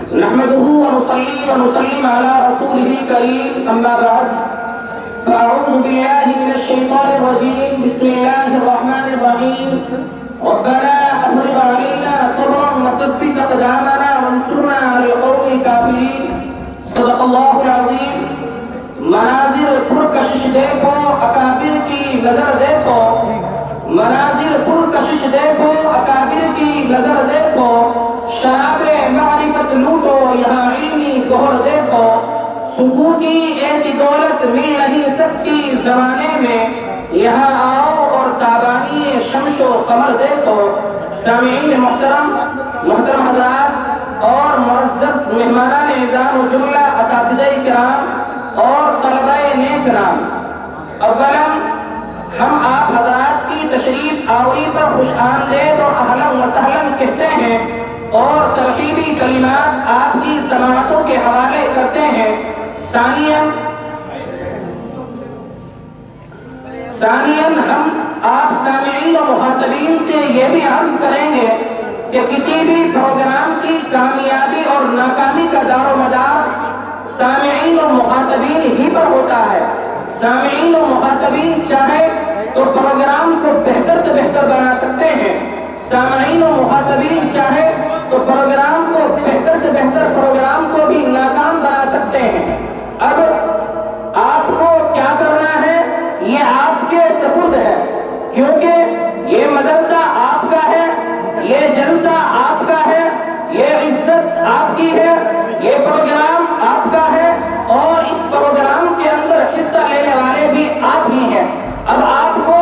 نحمده ونصلي ونسلم على رسوله الكريم أما بعد فأعوذ بالله من الشيطان الرجيم بسم الله الرحمن الرحيم ربنا أفرغ علينا صبرا وثبت أقدامنا وانصرنا على القوم الكافرين صدق الله العظيم مناظر پرکشش دیکھو اکابر کی نظر دیکھو مناظر پرکشش دیکھو اکابر کی نظر دیکھو شراب معرفت لوٹو یہاں علمی گہر دیکھو سکون کی ایسی دولت مل نہیں سکتی زمانے میں یہاں آؤ اور تابانی شمس و قمر دیکھو سامعین محترم حضرات اور معزز مہمانان اعزام و جملہ اساتذہ کرام اور طلبہ نیک نام اولا ہم آپ حضرات کی تشریف آوری پر خوش آمدید اور اہلا و سہلا کہتے ہیں اور ترغیبی کلمات آپ کی سماعتوں کے حوالے کرتے ہیں ثانیاً ہم آپ سامعین و مخاطبین سے یہ بھی عرض کریں گے کہ کسی بھی پروگرام کی کامیابی اور ناکامی کا دار و مدار سامعین و مخاطبین ہی پر ہوتا ہے سامعین و مخاطبین چاہے تو پروگرام کو بہتر سے بہتر بنا سکتے ہیں سامعین و مخاطبین چاہے تو پروگرام کو بہتر سے بہتر پروگرام کو بھی ناکام بنا سکتے ہیں اب آپ کو کیا کرنا ہے یہ آپ کے سپرد ہے کیونکہ یہ مدرسہ آپ کا ہے یہ جلسہ آپ کا ہے یہ عزت آپ کی ہے یہ پروگرام آپ کا ہے اور اس پروگرام کے اندر حصہ لینے والے بھی آپ ہی ہیں اب آپ کو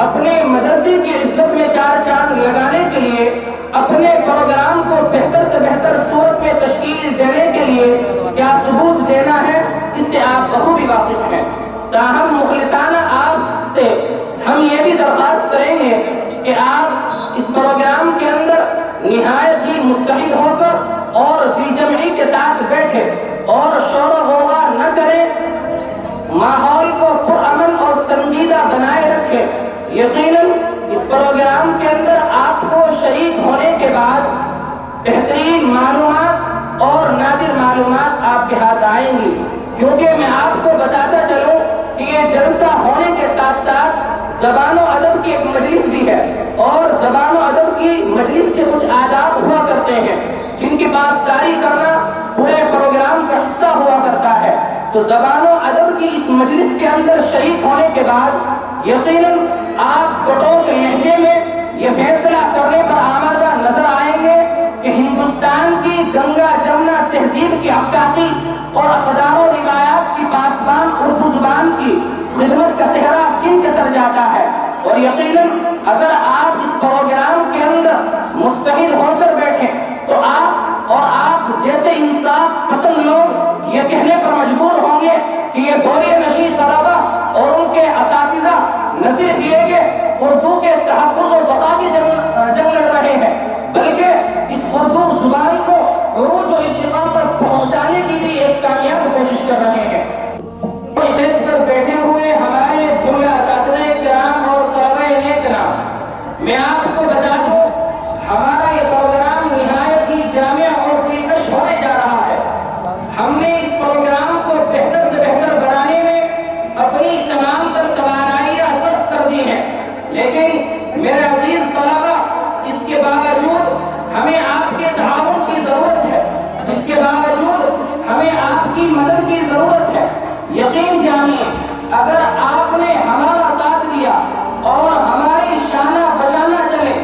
اپنے مدرسے کی عزت میں چار چاند لگانے کے لیے اپنے پروگرام کو بہتر سے بہتر صورت میں تشکیل دینے کے لیے کیا ثبوت دینا ہے اس سے آپ بخوبی واقف ہیں تاہم مخلصانہ آپ سے ہم یہ بھی درخواست کریں گے کہ آپ اس پروگرام کے اندر نہایت ہی متحد ہو کر اور دل جمعی کے ساتھ بیٹھے اور شور و غوغا نہ کریں ماحول کو پرامن اور سنجیدہ بنائے رکھیں یقیناً اس پروگرام کے اندر آپ کو شریک ہونے کے بعد بہترین معلومات اور نادر معلومات آپ کے ہاتھ آئیں گی کیونکہ میں آپ کو بتاتا چلوں کہ یہ جلسہ ہونے کے ساتھ ساتھ زبان و ادب کی ایک مجلس بھی ہے اور زبان و ادب کی مجلس کے کچھ آداب ہوا کرتے ہیں جن کی پاسداری کرنا پورے پروگرام کا حصہ ہوا کرتا ہے تو زبان و ادب کی اس مجلس کے اندر شریک ہونے کے بعد یقیناً آپ بٹوک لہجے میں یہ فیصلہ کرنے پر آمادہ نظر آئیں گے کہ ہندوستان کی گنگا جمنا تہذیب کی عکاسی اور اقدار و روایات کی پاسبان اردو زبان کی خدمت کا صحرا کن کے سر جاتا ہے اور یقیناً اگر آپ اس پروگرام کے اندر متحد ہو کر بیٹھیں تو آپ اور آپ جیسے انصاف پسند لوگ یہ کہنے پر مجبور ہوں گے کہ یہ بوریہ نشین طلبہ اور ان کے اساتذہ نہ صرف یہ کہ اردو کے تحفظ و بقا کی جنگ لڑ رہے ہیں بلکہ اس اردو زبان کو عروج و ارتقاء پر پہنچانے کی بھی ایک کامیاب کوشش کر رہے ہیں اسٹیج پر بیٹھے ہوئے ہمارے جملہ اساتذہ کرام اور طلبہ نیک نام میں آپ کو بتا دوں ہمارا یہ پروگرام نہایت ہی جامع اور دلکش ہونے جا رہا ہے ہم نے اس پروگرام کو بہتر سے بہتر بنانے میں اپنی تمام تر توانائیاں صرف کر دی ہیں لیکن میرے عزیز طلبہ اس کے باوجود ہمیں آپ کے تعاون کی ضرورت ہے اس کے باوجود ہمیں آپ کی مدد کی ضرورت ہے یقین جانیے اگر آپ نے ہمارا ساتھ دیا اور ہماری شانہ بشانہ چلے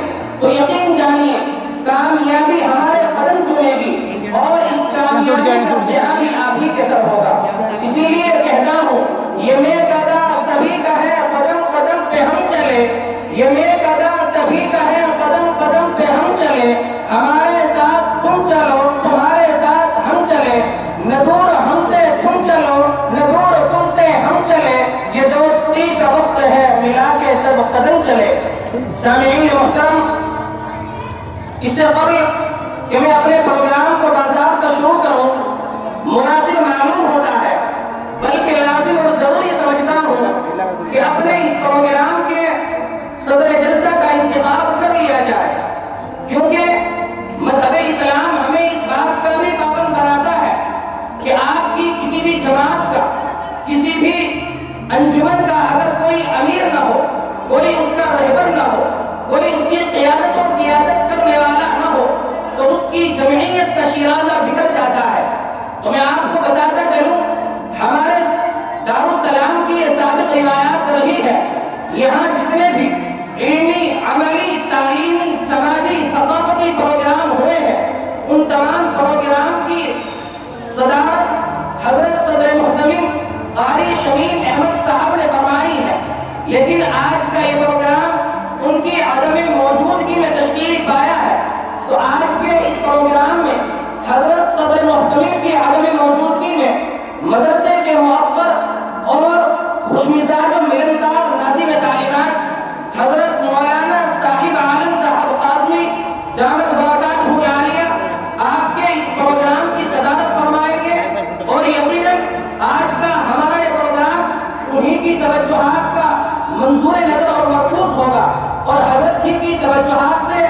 تو یقین جانیے کامیابی ہمارے قدم چومے گی اور اس کامیابی کا سہرا بھی آپ ہی کے سر ہوگا اسی لیے کہتا ہوں یہ میں قدا سبھی کا ہے قدم قدم پہ ہم چلے یہ میں قدا سبھی کا ہے قدم قدم پہ ہم چلے ہمارے ساتھ تم چلو تمہارے ساتھ ہم چلے نہ دور ہم سے تم چلو نہ دور تم سے ہم چلے یہ دوستی کا وقت ہے ملا کے سب قدم چلے سامعین محترم اس سے قبل کہ میں اپنے پروگرام کو باضابطہ شروع کروں مناسب معلوم ہوتا ہے بلکہ لازم اور ضروری سمجھتا ہوں کہ اپنے اس پروگرام کے صدر جلسہ کا انتخاب کر لیا جائے کیونکہ مذہب اسلام ہمیں اس بات کا بھی پابند انجمن کا اگر کوئی امیر نہ ہو، کوئی اس کا رہبر نہ ہو، کوئی اس کی قیادت اور سیادت کرنے والا نہ ہو، تو اس کی جمعیت کا شیرازہ بکھر جاتا ہے۔ تو میں آپ کو بتاتا چلوں، ہمارے دارالسلام کی یہ ثابت روایات رہی ہے، یہاں جتنے بھی علمی، عملی، تعلیمی، سماجی، ثقافتی پروگرام ہوئے ہیں، ان تمام پروگرام کی صدارت حضرت صدر محتمم قاری شمیم احمد صاحب نے فرمائی ہے، لیکن آج کا یہ پروگرام ان کی عدم موجودگی میں تشکیل پایا ہے۔ تو آج کے اس پروگرام میں حضرت صدر محتمم کی عدم موجودگی میں مدرسے کے موقر اور خوش مزاج و ملنسار ناظم تعلیمات حضرت مولانا صاحب عالم صاحب قاسمی دامت برکاتہ عالیہ آپ کے اس پروگرام کی صدارت فرمائیں گے، اور یقیناً آج کا ہمارا یہ پروگرام انہی کی توجہات کا منظور نظر اور مرکوز ہوگا، اور حضرت ہی کی توجہات سے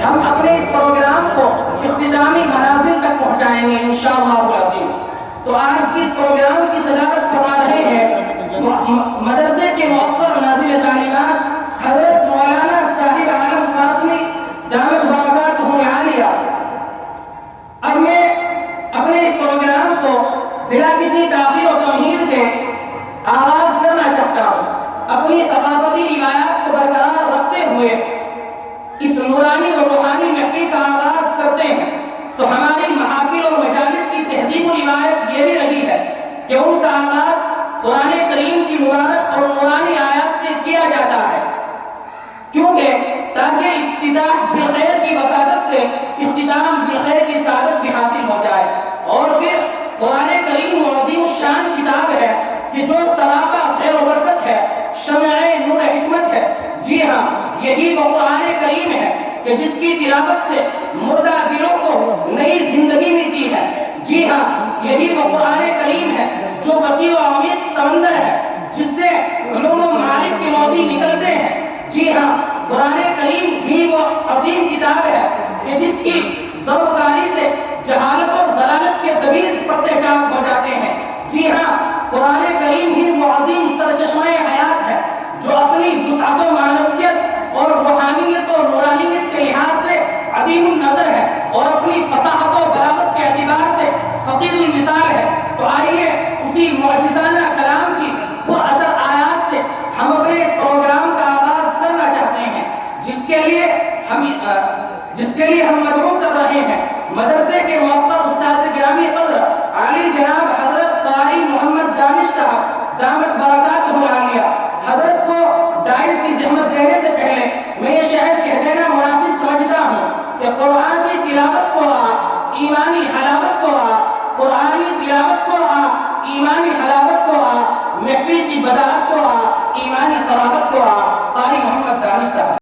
ہم اپنے اس پروگرام کو اختتامی منازل تک پہنچائیں گے انشاءاللہ العظیم۔ تو آج کی اس پروگرام کی صدارت فرما رہے ہیں مدرسے کے موقر ناظم تعلیمات حضرت مولانا صاحب عالم قاسمی دامت برکاتہ عالیہ۔ اب میں اپنے اس پروگرام کو بلا کسی تاخیر و تمہید کے آغاز کرنا چاہتا ہوں۔ اپنی ثقافتی روایات کو برقرار رکھتے ہوئے اس نورانی اور روحانی محفل کا آغاز کرتے ہیں۔ تو ہماری محافل اور مجالس کی تہذیب و روایت یہ بھی رہی ہے کہ ان کا آغاز قرآن کریم کی مبارک اور نورانی آیات سے کیا جاتا ہے، کیونکہ تاکہ افتتاح بالخیر کی وساطت سے اختتام بالخیر کی سعادت بھی حاصل ہو جائے۔ اور پھر قرآن کریم عظیم الشان کتاب ہے کہ جو سراپا خیر و برکت ہے، شمع نور حکمت ہے۔ جی ہاں، یہی وہ قرآن کریم ہے کہ جس کی تلاوت سے مردہ دلوں کو نئی زندگی ملتی ہے۔ جی ہاں، یہی وہ قرآن کریم ہے جو وسیع و عمیق سمندر ہے، جس سے علوم و معارف کے موتی نکلتے ہیں۔ جی ہاں، قرآن کریم ہی وہ عظیم کتاب ہے کہ جس کی ضربکاری سے جہالت اور ضلالت کے طویز پردے چاک ہو جاتے ہیں۔ جی ہاں، قرآن کریم ہی وہ عظیم سرچشمہ حیات ہے جو اپنی وسعت و معنویت اور روحانیت اور نورانیت کے لحاظ سے عدیم النظر ہے، اور اپنی فصاحت و بلاغت کے اعتبار سے فقیر المثال ہے۔ تو آئیے اسی معجزانہ کلام کی پر اثر آیات سے ہم اپنے اس پروگرام کا آغاز کرنا چاہتے ہیں، جس کے لیے ہم مدعو کر رہے ہیں مدرسے کے موقر استاد گرامی قدر عالی جناب حضرت قاری محمد دانش صاحب دامت برکاتہ عالیہ۔ حضرت کو دائز کی زحمت دینے سے پہلے میں یہ شعر کہہ دینا مناسب سمجھتا ہوں کہ قرآن کی تلاوت کو آ، ایمانی حلاوت کو آ، قرآنی تلاوت کو آ، ایمانی حلاوت کو آ، محفل کی بداعت کو آ، ایمانی قرابت کو آ۔ قاری محمد دانش صاحب۔